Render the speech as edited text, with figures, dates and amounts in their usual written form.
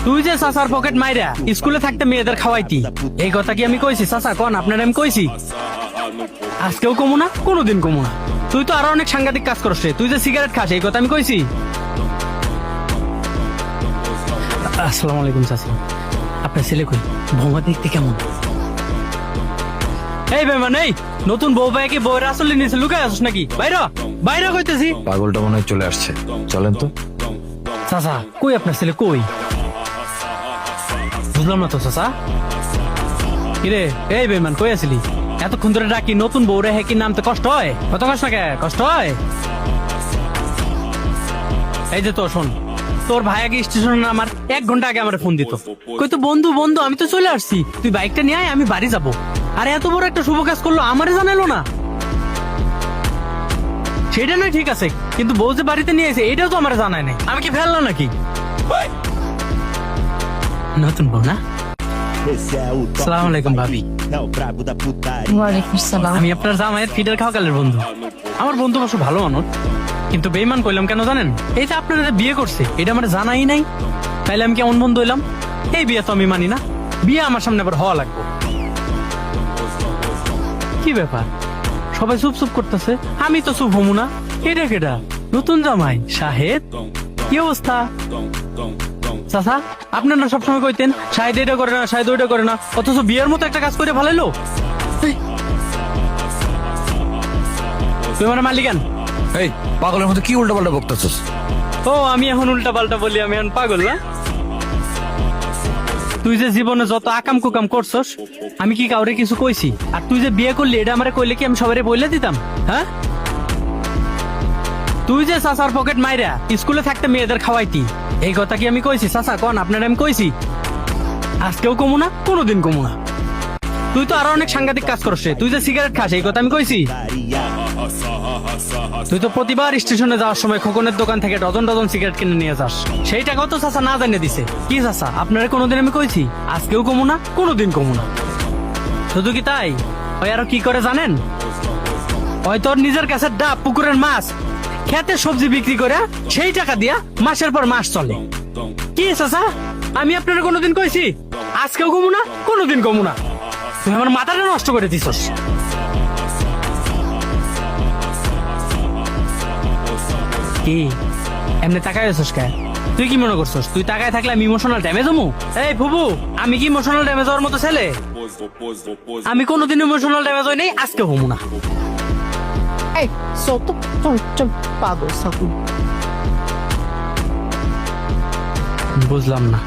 তুই যে চাচার পকেট মাইরা স্কুলে থাকতে মেয়েদের খাওয়াইতি, এই কথা কি আমি কইছি চাচা? কোন আপনার আমি কইছি? আজকেও কমু না, কোনোদিন কমু না। তুই তো আরো অনেক সাংঘাতিক কাজ করছ রে। তুই যে সিগারেট খাস, এই কথা আমি কইছি? আসসালামু আলাইকুম চাচি। আপনার ছেলে কই? বৌমা দেখতে কেমন? এই বেমান, এই নতুন বউ ভাই কি বউয়ের আসলে নিচে লুকায় আসছ নাকি? বাইরে বাইরে কইতেছি। পাগলটা মনে হয় চলে আসছে, চলেন তো। চাচা কই আপনার ছেলে কই? বুঝলাম না তো চাচা। কিরে এই বেমান, কই আছিলি? এতক্ষণ ধরে ডাকি, নতুন বউ রে কি নামতে কষ্ট হয়? কত কষ্ট না, কষ্ট হয়? এই যে তো শোন, তোর ভাই আগে স্টেশনে নামার 1 ঘন্টা আগে আমার ফোন দিত, কই তো বন্ধু বন্ধু আমি তো চলে আসছি, তুই বাইকটা নিয়ে আয়, আমি বাড়ি যাবো। আরে এত বড় একটা শুভ কাজ করলো, আমারে জানালো না। সেটা নয় ঠিক আছে, কিন্তু বউ যে বাড়িতে নিয়ে এসে এটাও তো আমার জানায় নাই। আমি কি ফেললাম নাকি? নতুন বউ না? আসসালামু আলাইকুম ভাবি। ওয়ালাইকুম সালাম। আমি আপনার জামাইয়ের ফিডার খাওয়াকালের বন্ধু। আমার বন্ধু অবশ্য ভালো মানুষ, কিন্তু বেইমান কইলাম কেন জানেন? এই যে আপনারা বিয়ে করছে, এটা আমার জানাই নাই। তাইলে আমি কেমন বন্ধু হইলাম? এই বিয়ে তো আমি মানি না। বিয়ে আমার সামনে আবার হওয়া লাগবে। কি ব্যাপার, সবাই চুপ চুপ করতেছে, আমি তো চুপ হমু না। এটা কেডা? নতুন জামাই শাহেদ? কি অবস্থা? চাচা আপনার না সবসময় কইতেন শাহেদ এটা করে না, শাহেদ ওইটা করে না, অথচ বিয়ের মতো একটা কাজ করে ভালাইলো। তুই আমার মালিকান? এই পাগলের মতো কি উল্টা পাল্টা বকতেছস? ও আমি এখন উল্টা পাল্টা বলি, আমি এখন পাগল না? তুই যে জীবনে যত আকাম কুকাম করছস, আমি কি কাউরে কিছু কইছি? আর তুই যে বিয়ে করলি, এটা আমারে কইলে কি আমি সবারে বইলে দিতাম? হ্যাঁ, তুই যে চাচার পকেট মাইরা স্কুলে থাকতে মেয়েদের খাওয়াইতি, এই কথা কি আমি কইছি চাচা? কোন আপনার আমি কইছি? আজকেও কমু না, কোনোদিন কমু না। তুই তো আরো অনেক সাংঘাতিক কাজ করছ রে। তুই যে সিগারেট খাস, এই কথা আমি কইছি? তুই তো প্রতিবার স্টেশনে যাওয়ার সময় খোকনের দোকান থেকে ডজন ডজন সিগারেট কিনে নিয়ে যাস, সেই টাকাও তো চাচা না জানিয়ে দিছে। কি চাচা আপনারে কোনোদিন আমি কইছি আজকেও কমু না, কোনোদিন কমু না? শুধু কি তাই, ওই আরো কি করে জানেন? ওই তোর নিজের কাছে ডাব, পুকুরের মাছ, খেতে সবজি বিক্রি করে সেই টাকা দিয়া মাসের পর মাস চলে। কি চাচা আমি আপনারা কোনোদিন কইছি আজকেও কমু না, কোনোদিন কমু না? তুই আমার মাথাটা নষ্ট করে দিছস। কি এমনি তাকায় আছিস কে? তুই কি মনে করছস তুই তাকায় থাকলে আমি ইমোশনাল ড্যামেজ হমু? এই ফুবু, আমি কি ইমোশনাল ড্যামেজ হওয়ার মতো ছেলে? আমি কোনোদিন ইমোশনাল ড্যামেজ হই নাই, আজকে হমু না। এই solta, চল পাগল সাকু। বুঝলাম না।